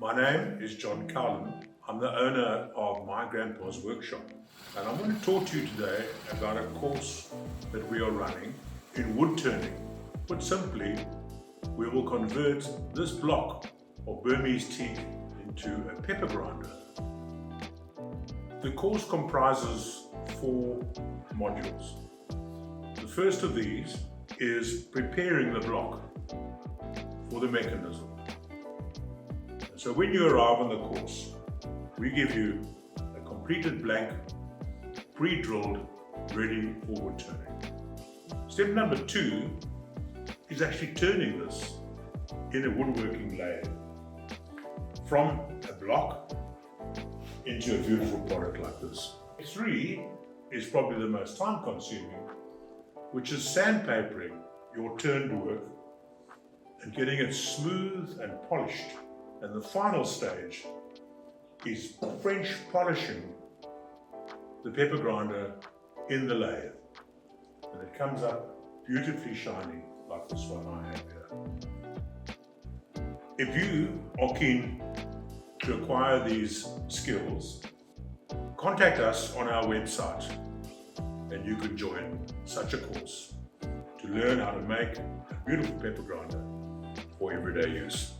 My name is John Cowlin. I'm the owner of My Grandpa's Workshop, and I'm going to talk to you today about a course that we are running in wood turning. Put simply, we will convert this block of Burmese teak into a pepper grinder. The course comprises 4 modules. The first of these is preparing the block for the mechanism. So when you arrive on the course, we give you a completed blank, pre-drilled, ready for wood turning. Step number 2 is actually turning this in a woodworking lathe from a block into a beautiful product like this. 3 is probably the most time consuming, which is sandpapering your turned work and getting it smooth and polished. And the final stage is French polishing the pepper grinder in the lathe. And it comes up beautifully shiny like this one I have here. If you are keen to acquire these skills, contact us on our website and you can join such a course to learn how to make a beautiful pepper grinder for everyday use.